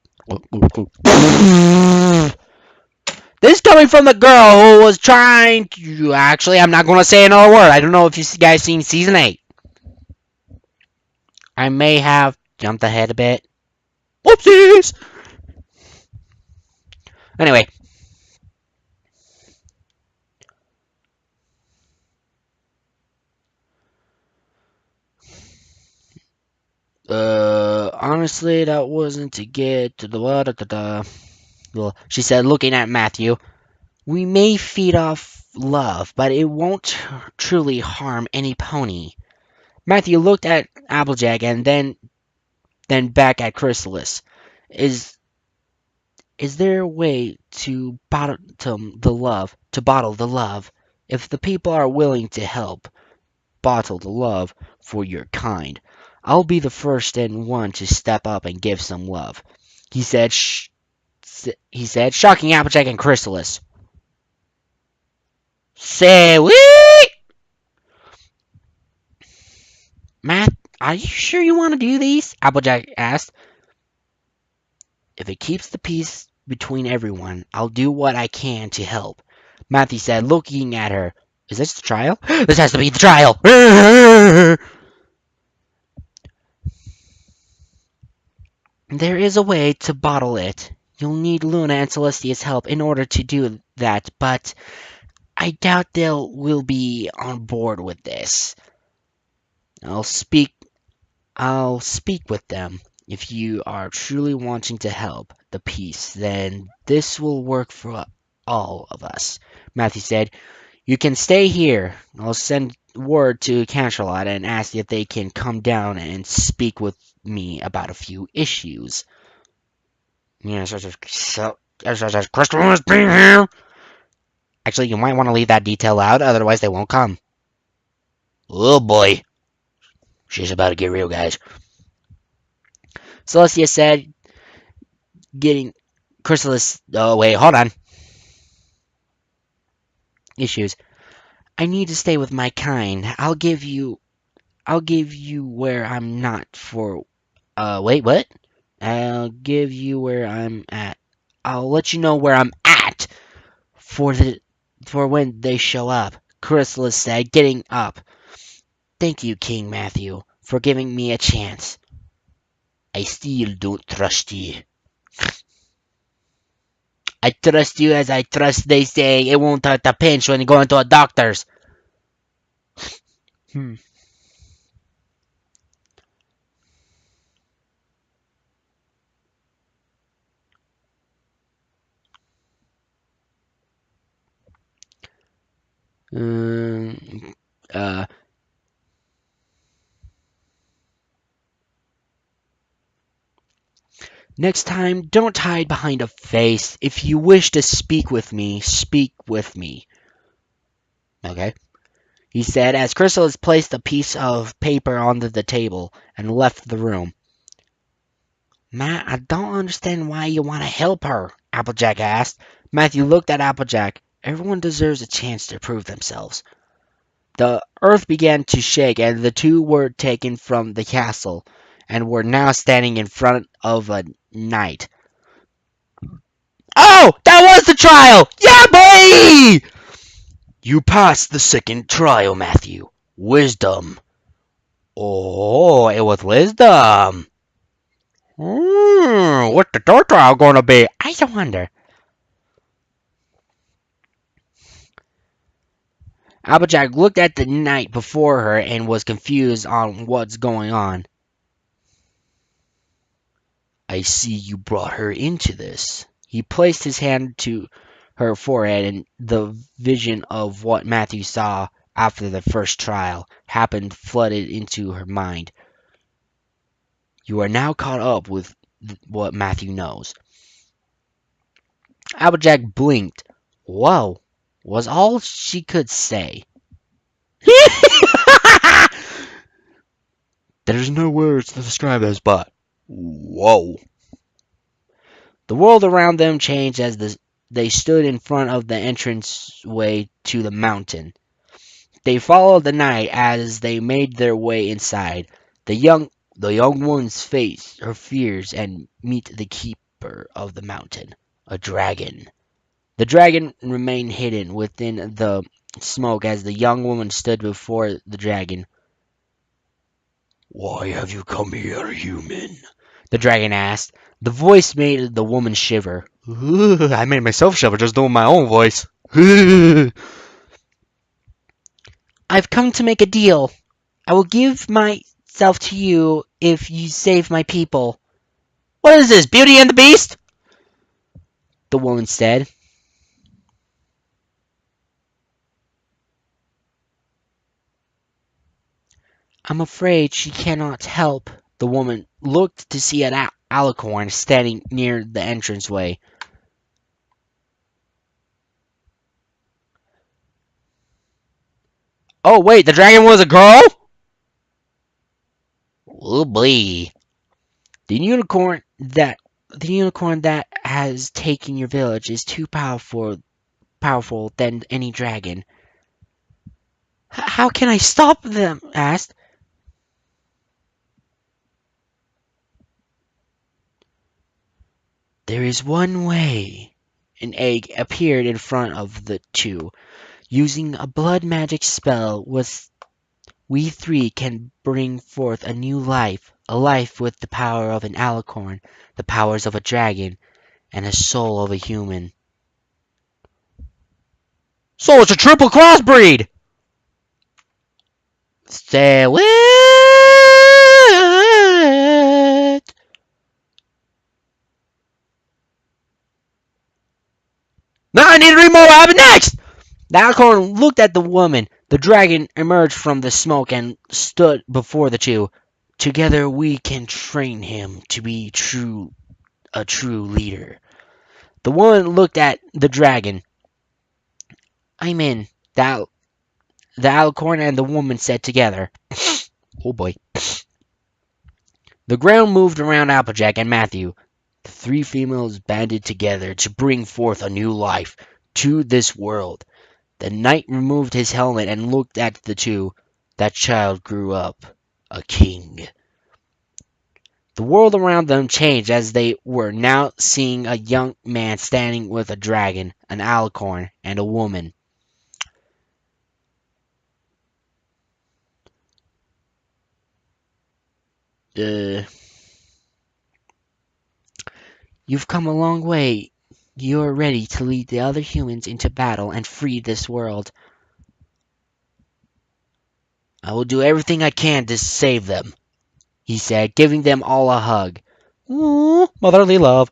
This is coming from the girl who was trying to... Actually, I'm not going to say another word. I don't know if you guys seen Season 8. I may have jumped ahead a bit. Whoopsies! Anyway. Honestly, that wasn't to get to the... Well, she said, looking at Matthew. We may feed off love, but it won't truly harm any pony. Matthew looked at Applejack and then back at Chrysalis. Is there a way to bottle the love? If the people are willing to help bottle the love for your kind, I'll be the first and one to step up and give some love. He said, shocking Applejack and Chrysalis. Say, wee! Are you sure you want to do these? Applejack asked. If it keeps the peace between everyone, I'll do what I can to help. Matthew said, looking at her. Is this the trial? This has to be the trial! There is a way to bottle it. You'll need Luna and Celestia's help in order to do that, but I doubt will be on board with this. I'll speak I'll speak with them. If you are truly wanting to help the peace, then this will work for all of us. Matthew said, you can stay here. I'll send word to Canterlot and ask if they can come down and speak with me about a few issues. Yeah, Crystal must be here. Actually, you might want to leave that detail out, otherwise they won't come. Oh boy. She's about to get real, guys. Celestia said, getting Chrysalis. Oh, wait, hold on. Issues. I need to stay with my kind. I'll give you where I'm not for. Wait, what? I'll give you where I'm at. I'll let you know where I'm at for when they show up. Chrysalis said, getting up. Thank you, King Matthew, for giving me a chance. I still don't trust you. I trust you as I trust they say it won't hurt a pinch when you go into a doctor's. Hmm. Um, uh, Next time, don't hide behind a face. If you wish to speak with me, speak with me. Okay? He said as Chrysalis placed a piece of paper onto the table and left the room. Matt, I don't understand why you want to help her, Applejack asked. Matthew looked at Applejack. Everyone deserves a chance to prove themselves. The earth began to shake, and the two were taken from the castle, and were now standing in front of a knight. Oh, that was the trial! Yeah, boy! You passed the second trial, Matthew. Wisdom. Oh, it was wisdom. What's the third trial gonna be? I wonder. Applejack looked at the knight before her and was confused on what's going on. I see you brought her into this. He placed his hand to her forehead, and the vision of what Matthew saw after the first trial happened flooded into her mind. You are now caught up with what Matthew knows. Applejack blinked. Whoa, was all she could say. There's no words to describe this, but whoa. The world around them changed as they stood in front of the entranceway to the mountain. They followed the knight as they made their way inside. The young ones face her fears and meet the keeper of the mountain, a dragon. The dragon remained hidden within the smoke as the young woman stood before the dragon. Why have you come here, human? The dragon asked. The voice made the woman shiver. I made myself shiver just doing my own voice. I've come to make a deal. I will give myself to you if you save my people. What is this, Beauty and the Beast? The woman said. I'm afraid she cannot help. The woman looked to see an alicorn standing near the entranceway. Oh, wait, the dragon was a girl? Oh, boy. The unicorn that has taken your village is too powerful than any dragon. How can I stop them? Asked. There is one way. An egg appeared in front of the two. Using a blood magic spell, we three can bring forth a new life, a life with the power of an alicorn, the powers of a dragon, and a soul of a human. So it's a triple crossbreed! Say what? Now I need to read more. What happened next? The alicorn looked at the woman. The dragon emerged from the smoke and stood before the two. Together we can train him to be a true leader. The woman looked at the dragon. I'm in. The alicorn and the woman said together. Oh boy. The ground moved around Applejack and Matthew. The three females banded together to bring forth a new life to this world. The knight removed his helmet and looked at the two. That child grew up a king. The world around them changed as they were now seeing a young man standing with a dragon, an alicorn, and a woman. You've come a long way. You're ready to lead the other humans into battle and free this world. I will do everything I can to save them, he said, giving them all a hug. Ooh, motherly love.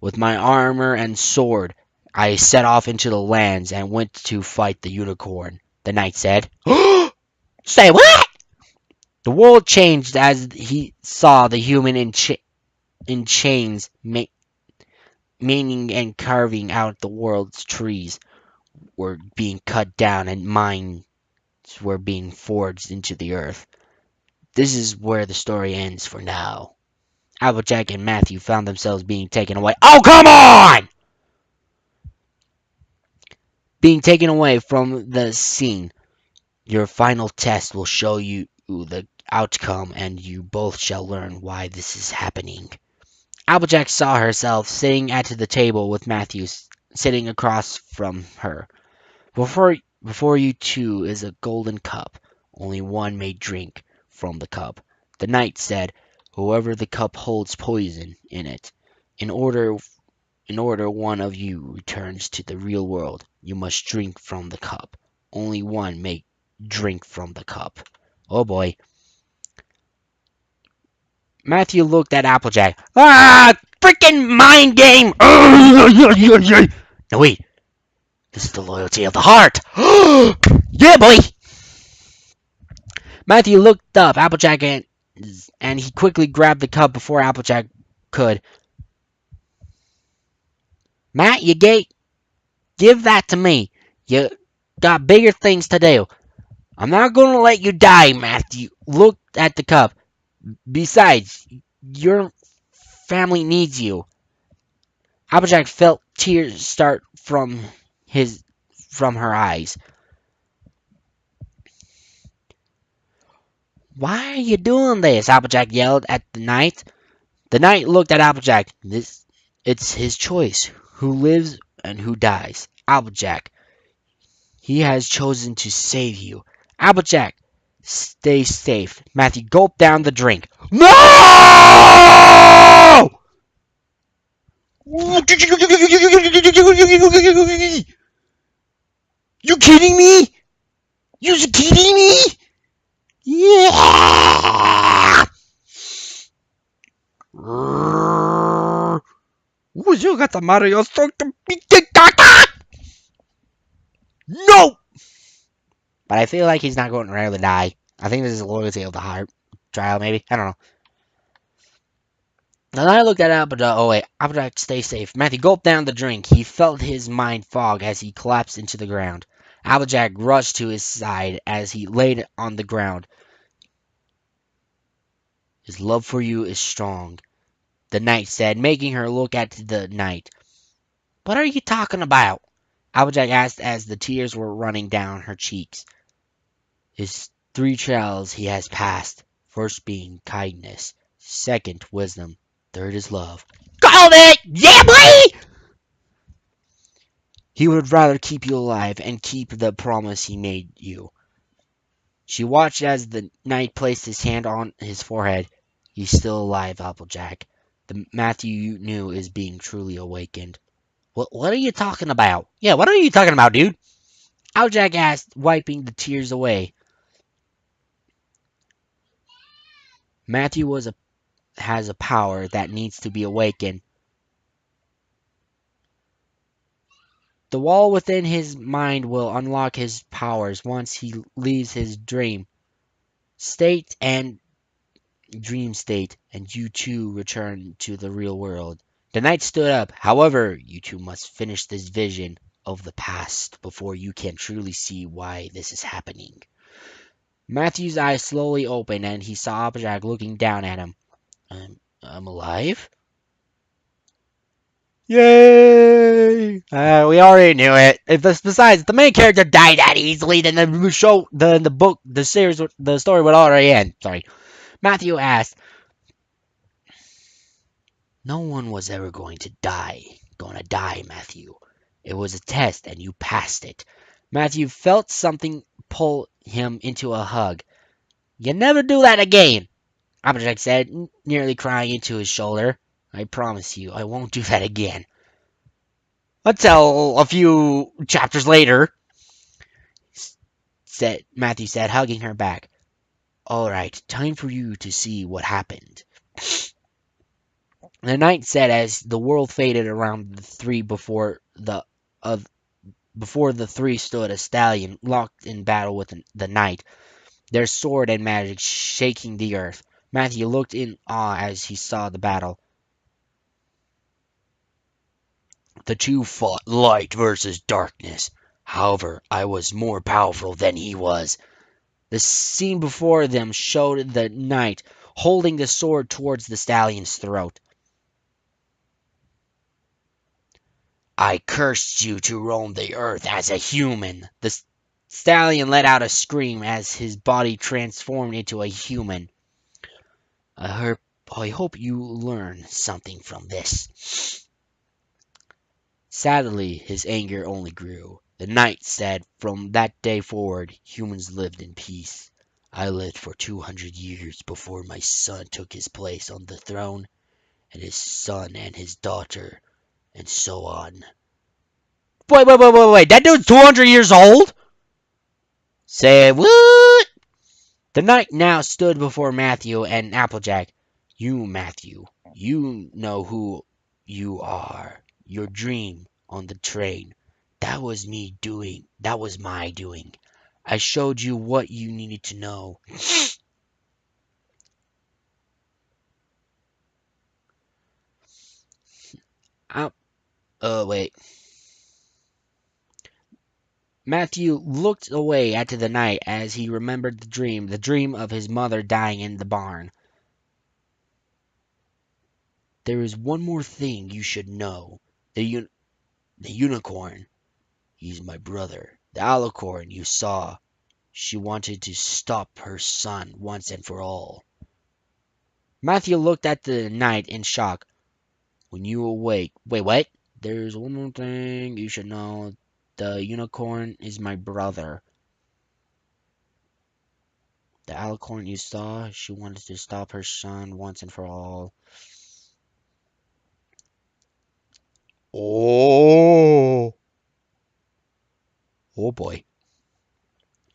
With my armor and sword, I set off into the lands and went to fight the unicorn, the knight said. Say what? The world changed as he saw the human in chains, meaning and carving out the world's trees were being cut down and mines were being forged into the earth. This is where the story ends for now. Applejack and Matthew found themselves being taken away. Oh, come on! Being taken away from the scene. Your final test will show you the outcome, and you both shall learn why this is happening. Applejack saw herself sitting at the table with Matthew sitting across from her. Before you two is a golden cup. Only one may drink from the cup. The knight said, whoever the cup holds poison in it. In order one of you returns to the real world, you must drink from the cup. Only one may drink from the cup. Oh boy. Matthew looked at Applejack. Ah! Freaking mind game! No, wait. This is the loyalty of the heart. Yeah, boy! Matthew looked up Applejack and he quickly grabbed the cup before Applejack could. Matt, give that to me. You got bigger things to do. I'm not going to let you die, Matthew. Looked at the cup. Besides, your family needs you. Applejack felt tears start from her eyes. Why are you doing this? Applejack yelled at the knight. The knight looked at Applejack. It's his choice, who lives and who dies. Applejack, he has chosen to save you. Applejack, stay safe. Matthew gulped down the drink. No! You kidding me? You kidding me? Yeah! You got the Mario song to beat the No! But I feel like he's not going to really die. I think this is a loyalty of the heart trial, maybe. I don't know. Then I looked at Applejack. Oh wait, Applejack, stay safe. Matthew gulped down the drink. He felt his mind fog as he collapsed into the ground. Applejack rushed to his side as he laid on the ground. His love for you is strong, the knight said, making her look at the knight. What are you talking about? Applejack asked as the tears were running down her cheeks. His 3 trials he has passed. First being kindness, second wisdom, third is love. Called it! Yeah, boy! He would rather keep you alive and keep the promise he made you. She watched as the knight placed his hand on his forehead. He's still alive, Applejack. The Matthew you knew is being truly awakened. What are you talking about? Yeah, what are you talking about, dude? Applejack asked, wiping the tears away. Matthew has a power that needs to be awakened. The wall within his mind will unlock his powers once he leaves his state and dream state, and you two return to the real world. The knight stood up. However, you two must finish this vision of the past before you can truly see why this is happening. Matthew's eyes slowly opened, and he saw Applejack looking down at him. I'm alive? Yay! We already knew it. Besides, the main character died that easily, then the show, the book, the series, the story would already end. Sorry. Matthew asked, "No one was ever gonna die, Matthew. It was a test, and you passed it." Matthew felt something pull him into a hug. "You never do that again," Applejack said, nearly crying into his shoulder. "I promise you, I won't do that again." Until a few chapters later, Matthew said, hugging her back. "All right, time for you to see what happened." The knight said as the world faded around the three uh, before the three stood a stallion locked in battle with the knight, their sword and magic shaking the earth. Matthew looked in awe as he saw the battle. The two fought light versus darkness. However, I was more powerful than he was. The scene before them showed the knight holding the sword towards the stallion's throat. "I cursed you to roam the earth as a human." The stallion let out a scream as his body transformed into a human. I hope you learn something from this." Sadly, his anger only grew. The knight said, "From that day forward, humans lived in peace. I lived for 200 years before my son took his place on the throne, and his son and his daughter, and so on." Wait. That dude's 200 years old? Say what? The knight now stood before Matthew and Applejack. Matthew, you know who you are. Your dream on the train. That was me doing. That was my doing. I showed you what you needed to know. I, wait. Matthew looked away at the knight as he remembered the dream of his mother dying in the barn. "There is one more thing you should know. The unicorn, he's my brother. The alicorn you saw, she wanted to stop her son once and for all." Matthew looked at the knight in shock. "When you awake, wait, what? There's one more thing you should know. The unicorn is my brother. The alicorn you saw, she wanted to stop her son once and for all." Oh, oh boy.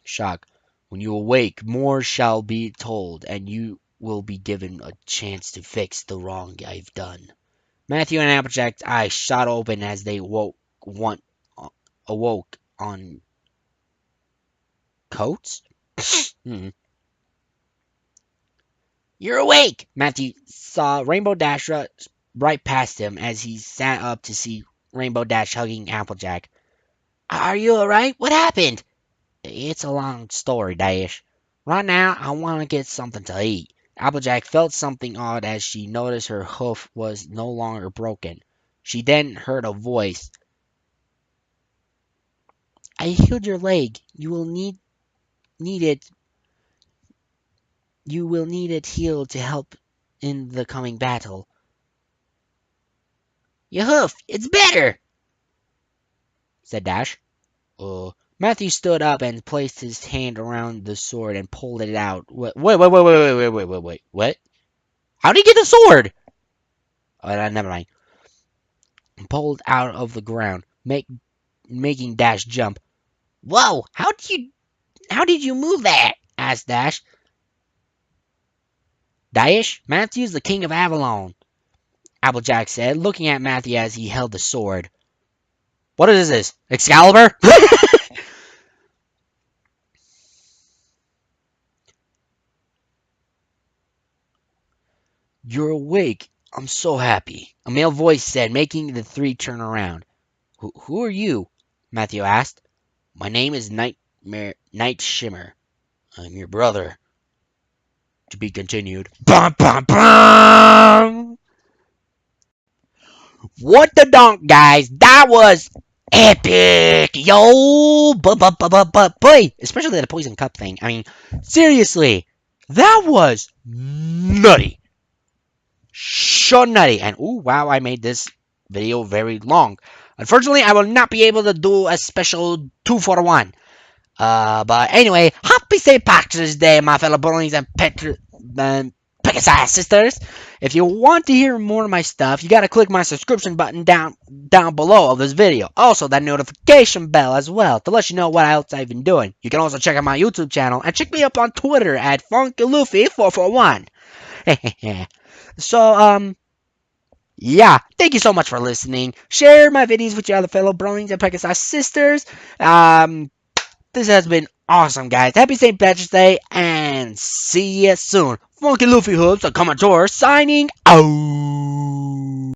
Shock. "When you awake, more shall be told, and you will be given a chance to fix the wrong I've done." Matthew and Applejack's eyes shot open as they awoke on coats. Hmm. "You're awake!" Matthew saw Rainbow Dash right past him as he sat up to see Rainbow Dash hugging Applejack. "Are you alright? What happened?" "It's a long story, Dash. Right now, I want to get something to eat." Applejack felt something odd as she noticed her hoof was no longer broken. She then heard a voice. "I healed your leg. You will need it You will need it healed to help in the coming battle. Your hoof, it's better, said Dash. Matthew stood up and placed his hand around the sword and pulled it out. Wait. What? How did he get the sword? Oh, never mind. Pulled out of the ground, making Dash jump. Whoa! How did you move that? Asked Dash. Dash, Matthew's the king of Avalon, Applejack said, looking at Matthew as he held the sword. What is this? Excalibur? You're awake. I'm so happy, a male voice said, making the three turn around. Who are you? Matthew asked. My name is Night Shimmer. I'm your brother. To be continued. Bum, bum, bum! What the donk, guys? That was epic, yo! But, boy, especially the poison cup thing. I mean, seriously, that was nutty. So nutty. And, ooh, wow, I made this video very long. Unfortunately, I will not be able to do a special 2-for-1. But anyway, happy St. Patrick's Day, my fellow bronies and Pegasus sisters. If you want to hear more of my stuff, you gotta click my subscription button down below of this video. Also, that notification bell as well to let you know what else I've been doing. You can also check out my YouTube channel and check me up on Twitter at FunkyLuffy441. So, yeah, thank you so much for listening. Share my videos with your other fellow bronies and Pegasus sisters. This has been awesome, guys. Happy St. Patrick's Day, and see you soon. Funky Luffy Hoops, a Commodore, signing out.